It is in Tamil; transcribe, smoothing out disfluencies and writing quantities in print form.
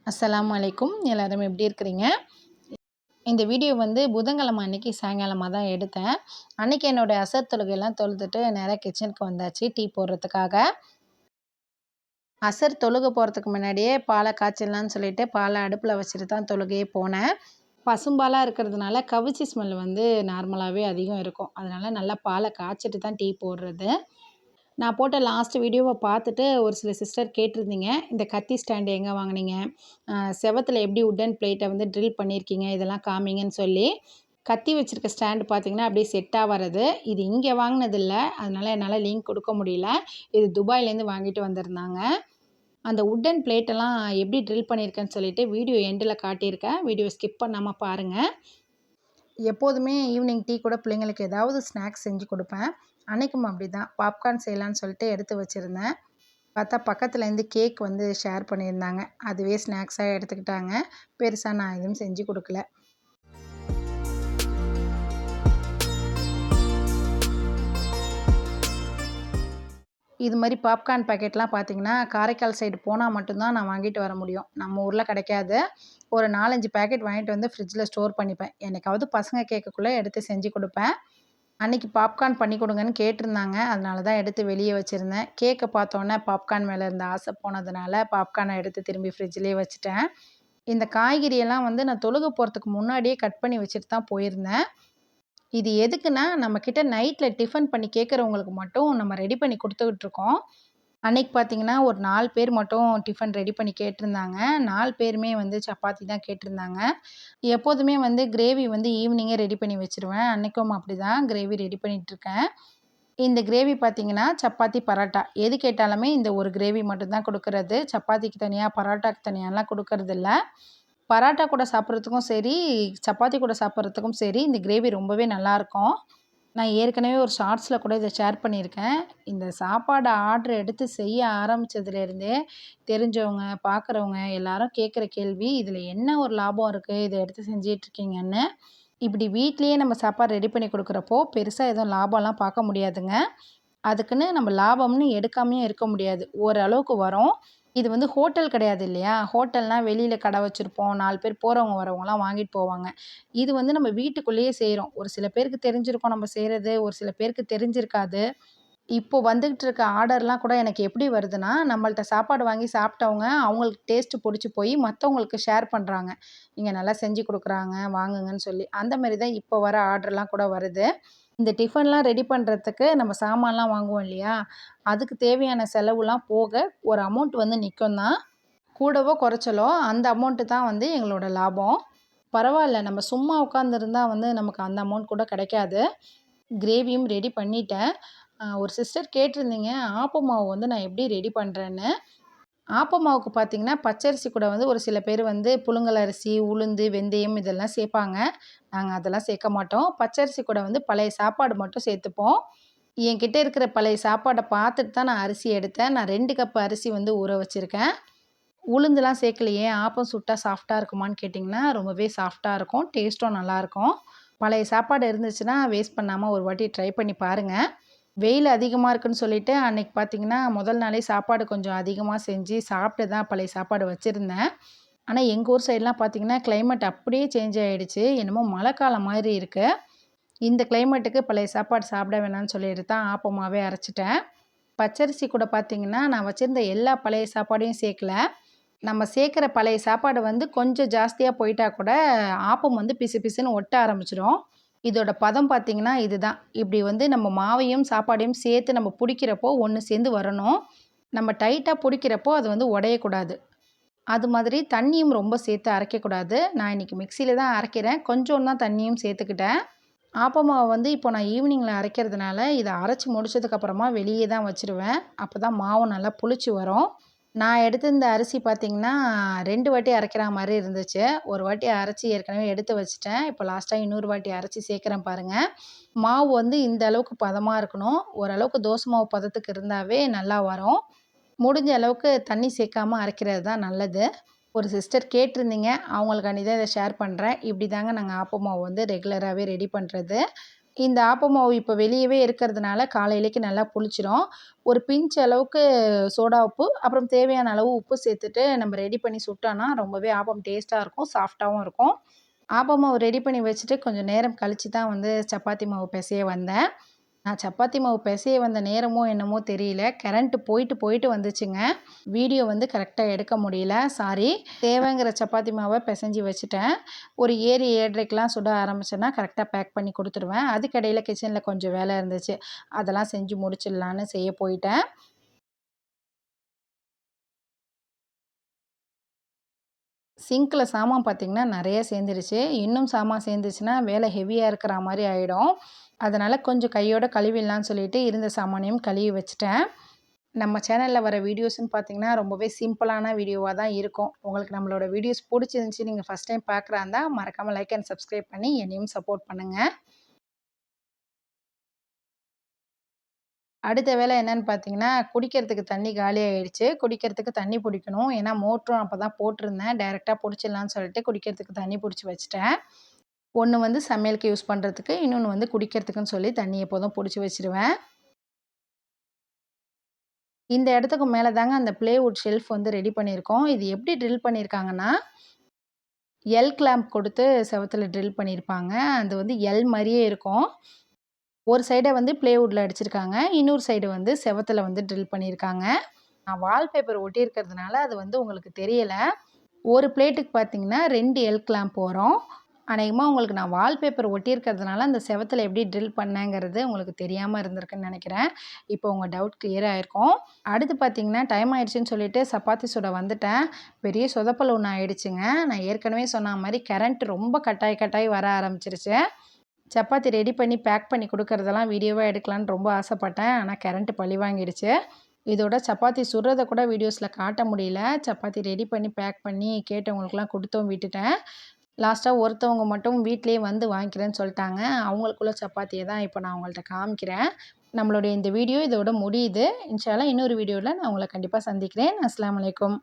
அஸ்ஸலாமு அலைக்கும். எல்லாரும் எப்படி இருக்கிறீங்க? இந்த வீடியோ வந்து புதன்கிழமை அன்னைக்கு சாயங்காலமா தான் எடுத்தேன். அன்னைக்கு என்னோட அசர் தொழுகைலாம் தொழுதுட்டு நேரா கிச்சனுக்கு வந்தாச்சு டீ போடுறதுக்காக. அசர் தொழுக போகிறதுக்கு முன்னாடியே பாலை காய்ச்சிடலான்னு சொல்லிட்டு பாலை அடுப்பில் வச்சுட்டு தான் தொழுகையே போனேன். பசும்பாலாக இருக்கிறதுனால கவிச்சி ஸ்மெல் வந்து நார்மலாகவே அதிகம் இருக்கும். அதனால் நல்லா பாலை காய்ச்சிட்டு தான் டீ போடுறது. நான் போட்ட லாஸ்ட் வீடியோவை பார்த்துட்டு ஒரு சில சிஸ்டர் கேட்டிருந்தீங்க, இந்த கத்தி ஸ்டாண்டு எங்கே வாங்குனீங்க? செவுத்துல எப்படி உட்டன் பிளேட்டை வந்து ட்ரில் பண்ணியிருக்கீங்க? இதெல்லாம் காமிங்கன்னு சொல்லி. கத்தி வச்சுருக்க ஸ்டாண்டு பார்த்தீங்கன்னா, அப்படியே செட்டாக வர்றது. இது இங்கே வாங்கினது இல்ல. அதனால என்னால் லிங்க் கொடுக்க முடியல. இது துபாயிலேருந்து வாங்கிட்டு வந்திருந்தாங்க. அந்த உட்டன் பிளேட்டெல்லாம் எப்படி ட்ரில் பண்ணியிருக்கேன்னு சொல்லிட்டு வீடியோ எண்டில் காட்டியிருக்கேன். வீடியோ ஸ்கிப் பண்ணாமல் பாருங்கள். எப்போதுமே ஈவினிங் டீ கூட பிள்ளைங்களுக்கு ஏதாவது ஸ்நாக்ஸ் செஞ்சு கொடுப்பேன். அன்றைக்கும் அப்படி தான் பாப்கார்ன் செய்யலான்னு சொல்லிட்டு எடுத்து வச்சுருந்தேன். பார்த்தா பக்கத்துலேருந்து கேக் வந்து ஷேர் பண்ணியிருந்தாங்க. அதுவே ஸ்நாக்ஸாக எடுத்துக்கிட்டாங்க. பெருசாக நான் எதுவும் செஞ்சு கொடுக்கல. இது மாதிரி பாப்கார்ன் பாக்கெட்லாம் பார்த்தீங்கன்னா, காரைக்கால் சைடு போனால் மட்டும்தான் நான் வாங்கிட்டு வர முடியும். நம்ம ஊரில் கிடைக்காது. ஒரு 4, 5 பேக்கெட் வாங்கிட்டு வந்து ஃப்ரிட்ஜில் ஸ்டோர் பண்ணிப்பேன். என்னைக்காவது பசங்க கேட்கக்குள்ளே எடுத்து செஞ்சு கொடுப்பேன். அன்றைக்கி பாப்கார்ன் பண்ணி கொடுங்கன்னு கேட்டிருந்தாங்க. அதனால தான் எடுத்து வெளியே வச்சுருந்தேன். கேக்கை பார்த்தோன்னே பாப்கார்ன் மேலே இருந்த ஆசை போனதுனால பாப்கார்னை எடுத்து திரும்பி ஃப்ரிட்ஜ்லேயே வச்சுட்டேன். இந்த காய்கறியெல்லாம் வந்து நான் தொழுக போகிறதுக்கு முன்னாடியே கட் பண்ணி வச்சுட்டு தான் போயிருந்தேன். இது எதுக்குன்னா, நம்மக்கிட்ட நைட்டில் டிஃபன் பண்ணி கேட்குறவங்களுக்கு மட்டும் நம்ம ரெடி பண்ணி கொடுத்துக்கிட்டுருக்கோம். அன்னைக்கு பார்த்தீங்கன்னா, ஒரு 4 பேர் மட்டும் டிஃபன் ரெடி பண்ணி கேட்டிருந்தாங்க. 4 பேருமே வந்து சப்பாத்தி தான் கேட்டிருந்தாங்க. எப்போதுமே வந்து கிரேவி வந்து ஈவினிங்கே ரெடி பண்ணி வச்சுருவேன். அன்னைக்கும் அப்படி தான் கிரேவி ரெடி பண்ணிகிட்ருக்கேன். இந்த கிரேவி பார்த்தீங்கன்னா, சப்பாத்தி, பரோட்டா எது கேட்டாலுமே இந்த ஒரு கிரேவி மட்டும் தான் கொடுக்குறது. சப்பாத்திக்கு தனியா, பரோட்டாக்கு தனியாலாம் கொடுக்கறதில்ல. பரோட்டா கூட சாப்பிட்றதுக்கும் சரி, சப்பாத்தி கூட சாப்பிட்றதுக்கும் சரி, இந்த கிரேவி ரொம்பவே நல்லாயிருக்கும். நான் ஏற்கனவே ஒரு ஷார்ட்ஸில் கூட இதை ஷேர் பண்ணியிருக்கேன். இந்த சாப்பாடு ஆர்டர் எடுத்து செய்ய ஆரம்பித்ததுலேருந்தே தெரிஞ்சவங்க, பார்க்குறவங்க எல்லாரும் கேட்குற கேள்வி, இதில் என்ன ஒரு லாபம் இருக்குது? இதை எடுத்து செஞ்சிட்ருக்கீங்கன்னு. இப்படி வீட்லேயே நம்ம சாப்பாடு ரெடி பண்ணி கொடுக்குறப்போ, பெருசாக எதுவும் லாபம்லாம் பார்க்க முடியாதுங்க. அதுக்குன்னு நம்ம லாபம்னு எடுக்காமயும் இருக்க முடியாது. ஓரளவுக்கு வரும். இது வந்து ஹோட்டல் கிடையாது இல்லையா? ஹோட்டல்னால் வெளியில் கடை வச்சுருப்போம். 4 பேர் போகிறவங்க வரவங்கலாம் வாங்கிட்டு போவாங்க. இது வந்து நம்ம வீட்டுக்குள்ளேயே செய்கிறோம். ஒரு சில பேருக்கு தெரிஞ்சிருக்கும் நம்ம செய்கிறது. ஒரு சில பேருக்கு தெரிஞ்சிருக்காது. இப்போ வந்துகிட்டு இருக்க ஆர்டர்லாம் கூட எனக்கு எப்படி வருதுன்னா, நம்மள்ட்ட சாப்பாடு வாங்கி சாப்பிட்டவங்க, அவங்களுக்கு டேஸ்ட்டு பிடிச்சி போய் மற்றவங்களுக்கு ஷேர் பண்ணுறாங்க. "இங்க நல்லா செஞ்சு கொடுக்குறாங்க, வாங்குங்கன்னு" சொல்லி. அந்த மாரி தான் இப்போ வர ஆர்டர்லாம் கூட வருது. இந்த டிஃபன்லாம் ரெடி பண்ணுறதுக்கு நம்ம சாமான்லாம் வாங்குவோம் இல்லையா? அதுக்கு தேவையான செலவுலாம் போக ஒரு அமௌண்ட் வந்து நிற்கும் தான். கூடவோ குறைச்சலோ அந்த அமௌண்ட்டு தான் வந்து எங்களோட லாபம். பரவாயில்ல, நம்ம சும்மா உட்காந்துருந்தா வந்து நமக்கு அந்த அமௌண்ட் கூட கிடைக்காது. கிரேவியும் ரெடி பண்ணிட்டேன். ஒரு சிஸ்டர் கேட்டிருந்தீங்க, ஆப்ப மாவு வந்து நான் எப்படி ரெடி பண்ணுறேன்னு. ஆப்ப மாவுக்கு பார்த்தீங்கன்னா, பச்சரிசி கூட வந்து ஒரு சில பேர் வந்து புழுங்கல் அரிசி, உளுந்து, வெந்தயம் இதெல்லாம் சேர்ப்பாங்க. நாங்க அதெல்லாம் சேர்க்க மாட்டோம். பச்சரிசி கூட வந்து பழைய சாப்பாடு மட்டும் சேர்த்துப்போம். என்கிட்ட இருக்கிற பழைய சாப்பாட பார்த்துட்டு தான் நான் அரிசி எடுத்தேன். நான் 2 கப் அரிசி வந்து ஊற வச்சுருக்கேன். உளுந்துலாம் சேர்க்கலையே, ஆப்பம் சுட்டா சாஃப்ட்டா இருக்குமான்னு கேட்டிங்கன்னா, ரொம்பவே சாஃப்ட்டா இருக்கும். டேஸ்ட்டும் நல்லாயிருக்கும். பழைய சாப்பாடு இருந்துச்சுன்னா, வேஸ்ட் பண்ணாம ஒரு வாட்டி ட்ரை பண்ணி பாருங்க. வெயில் அதிகமாக இருக்குன்னு சொல்லிட்டு, அன்னைக்கு பார்த்தீங்கன்னா, முதல் நாளே சாப்பாடு கொஞ்சம் அதிகமாக செஞ்சு சாப்பிட்டு தான் பழைய சாப்பாடு வச்சுருந்தேன். ஆனா, எங்க ஊர் சைட்லாம் பார்த்தீங்கன்னா, கிளைமேட் அப்படியே சேஞ்ச் ஆயிடுச்சு. என்னமோ மழைக்காலம் மாதிரி இருக்கு. இந்த கிளைமேட்டுக்கு பழைய சாப்பாடு சாப்பிட வேணாம்னு சொல்லிட்டு தான் ஆப்பமாவே அரைச்சிட்டேன். பச்சரிசி கூட பார்த்தீங்கன்னா, நான் வச்சிருந்த எல்லா பழைய சாப்பாடையும் சேர்க்கல. நம்ம சேர்க்குற பழைய சாப்பாடு வந்து கொஞ்சம் ஜாஸ்தியா போயிட்டா கூட, ஆப்பம் வந்து பிசு பிசுன்னு ஒட்ட ஆரம்பிச்சுரும். இதோட பதம் பார்த்தீங்கன்னா இதுதான். இப்படி வந்து நம்ம மாவையும், சாப்பாடையும் சேர்த்து நம்ம புடிக்கிறப்போ ஒண்ணு சேர்ந்து வரணும். நம்ம டைட்டா புடிக்கிறப்போ அது வந்து உடையக்கூடாது. அது மாதிரி தண்ணியும் ரொம்ப சேர்த்து அரைக்கக்கூடாது. நான் இன்னைக்கு மிக்ஸியில தான் அரைக்கிறேன். கொஞ்சோண்டு தான் தண்ணியும் சேர்த்துக்கிட்டேன். ஆப்ப மாவு வந்து இப்போ நான் ஈவினிங்கில அரைக்கிறதுனால, இத அரைச்சு முடிச்சதுக்கப்புறமா வெளியே தான் வச்சுருவேன். அப்போ தான் மாவு நல்லா புளிச்சு வரும். நான் எடுத்திருந்த அரிசி பார்த்தீங்கன்னா, 2 வாட்டி அரைக்கிற மாரி இருந்துச்சு. ஒரு வாட்டி அரைச்சு ஏற்கனவே எடுத்து வச்சுட்டேன். இப்போ லாஸ்ட்டா இன்னொரு வாட்டி அரைச்சு சேர்க்குறேன் பாருங்க. மாவு வந்து இந்த அளவுக்கு பதமா இருக்கணும். ஓரளவுக்கு தோசை மாவு பதத்துக்கு இருந்தாவே நல்லா வரும். முடிஞ்ச அளவுக்கு தண்ணி சேர்க்காம அரைக்கிறது தான் நல்லது. ஒரு சிஸ்டர் கேட்டிருந்தீங்க. அவங்களுக்காண்டி தான் இத ஷேர் பண்ணுறேன். இப்படி தாங்க நாங்க ஆப்ப மாவு வந்து ரெகுலராகவே ரெடி பண்ணுறது. இந்த ஆப்ப மாவு இப்போ வெளியவே இருக்கிறதுனால காலையிலேக்கு நல்லா புளிச்சிடும். ஒரு பிஞ்ச் அளவுக்கு சோடா உப்பு, அப்புறம் தேவையான அளவு உப்பு சேர்த்துட்டு நம்ம ரெடி பண்ணி சுட்டோன்னா ரொம்பவே ஆப்பம் டேஸ்ட்டாக இருக்கும், சாஃப்ட்டாகவும் இருக்கும். ஆப்ப மாவு ரெடி பண்ணி வச்சுட்டு கொஞ்சம் நேரம் கழிச்சு தான் வந்து சப்பாத்தி மாவு பிசைய வந்தேன். நான் சப்பாத்தி மாவு பிசைய வந்த நேரமோ என்னமோ தெரியல, கரண்ட் போயிட்டு போயிட்டு வந்துச்சுங்க. வீடியோ வந்து கரெக்டாக எடுக்க முடியல, சாரி. தேவைங்கிற சப்பாத்தி மாவை பிசைஞ்சு வச்சுட்டேன். ஒரு 7, 7:30க்கெலாம் சுட ஆரம்பிச்சேன்னா கரெக்டாக பேக் பண்ணி கொடுத்துருவேன். அதுக்கிடையில கிச்சனில் கொஞ்சம் வேலை இருந்துச்சு, அதெல்லாம் செஞ்சு முடிச்சிடலான்னு செய்ய போயிட்டேன். சிங்க்கில் சாமான் பார்த்திங்கன்னா நிறைய சேர்ந்துருச்சு. இன்னும் சாமான் சேர்ந்துச்சுன்னா வேலை ஹெவியாக இருக்கிற மாதிரி ஆகிடும். அதனால் கொஞ்சம் கையோட கழுவிடலான்னு சொல்லிட்டு இருந்த சாமானையும் கழுவி வச்சுட்டேன். நம்ம சேனலில் வர வீடியோஸ்ன்னு பார்த்தீங்கன்னா ரொம்பவே சிம்பிளான வீடியோவாக தான் இருக்கும். உங்களுக்கு நம்மளோட வீடியோஸ் பிடிச்சிருந்துச்சி, நீங்கள் ஃபஸ்ட் டைம் பார்க்குறா இருந்தால் மறக்காமல் லைக் அண்ட் சப்ஸ்கிரைப் பண்ணி என்னையும் சப்போர்ட் பண்ணுங்கள். அடுத்த வேலை என்னென்னு பார்த்தீங்கன்னா, குடிக்கிறதுக்கு தண்ணி காலியாகிடுச்சு. குடிக்கிறதுக்கு தண்ணி பிடிக்கணும். ஏன்னா மோட்டரும் அப்போ தான் போட்டிருந்தேன். டைரெக்டாக பிடிச்சிடலான்னு சொல்லிட்டு குடிக்கிறதுக்கு தண்ணி பிடிச்சி வச்சுட்டேன். ஒன்று வந்து சமையலுக்கு யூஸ் பண்ணுறதுக்கு, இன்னொன்று வந்து குடிக்கிறதுக்குன்னு சொல்லி தண்ணி எப்போதும் பிடிச்சி வச்சுருவேன். இந்த இடத்துக்கு மேலே தாங்க அந்த ப்ளேவுட் ஷெல்ஃப் வந்து ரெடி பண்ணியிருக்கோம். இது எப்படி ட்ரில் பண்ணியிருக்காங்கன்னா, எல் கிளாம்ப் கொடுத்து செவுத்துல ட்ரில் பண்ணியிருப்பாங்க. அது வந்து எல் மாதிரியே இருக்கும். ஒரு சைடை வந்து ப்ளேவுட்டில் அடிச்சிருக்காங்க, இன்னொரு சைடு வந்து செவுத்துல வந்து ட்ரில் பண்ணியிருக்காங்க. நான் வால்பேப்பர் ஒட்டியிருக்கிறதுனால அது வந்து உங்களுக்கு தெரியலை. ஒரு பிளேட்டுக்கு பார்த்தீங்கன்னா 2 எல் கிளாம்ப் வரும். அநேகமாக உங்களுக்கு நான் வால்பேப்பர் ஒட்டியிருக்கிறதுனால அந்த செவுத்துல எப்படி ட்ரில் பண்ணேங்கிறது உங்களுக்கு தெரியாமல் இருந்திருக்குன்னு நினைக்கிறேன். இப்போ உங்கள் டவுட் கிளியர் ஆகிருக்கும். அடுத்து பார்த்தீங்கன்னா டைம் ஆகிடுச்சின்னு சொல்லிட்டு சப்பாத்தி சுட வந்துட்டேன். பெரிய சொதப்பல் ஒன்று ஆகிடுச்சுங்க. நான் ஏற்கனவே சொன்ன மாதிரி கரண்ட் ரொம்ப கட்டாயி வர ஆரம்பிச்சிருச்சு. சப்பாத்தி ரெடி பண்ணி பேக் பண்ணி கொடுக்கறதெல்லாம் வீடியோவாக எடுக்கலான்னு ரொம்ப ஆசைப்பட்டேன். ஆனால் கரண்ட்டு பழி வாங்கிடுச்சு. இதோட சப்பாத்தி சுடுறத கூட வீடியோஸில் காட்ட முடியல. சப்பாத்தி ரெடி பண்ணி பேக் பண்ணி கேட்டவங்களுக்குலாம் கொடுத்தும் விட்டுட்டேன். லாஸ்ட்டாக ஒருத்தவங்க மட்டும் வீட்டிலேயே வந்து வாங்கிக்கிறேன்னு சொல்லிட்டாங்க. அவங்களுக்குள்ள சப்பாத்தியை தான் இப்போ நான் உங்கள்கிட்ட காமிக்கிறேன். நம்மளுடைய இந்த வீடியோ இதோட முடியுது. இன்ஷா அல்லாஹ் இன்னொரு வீடியோவில் நான் உங்களை கண்டிப்பாக சந்திக்கிறேன். அஸ்ஸலாமு அலைக்கும்.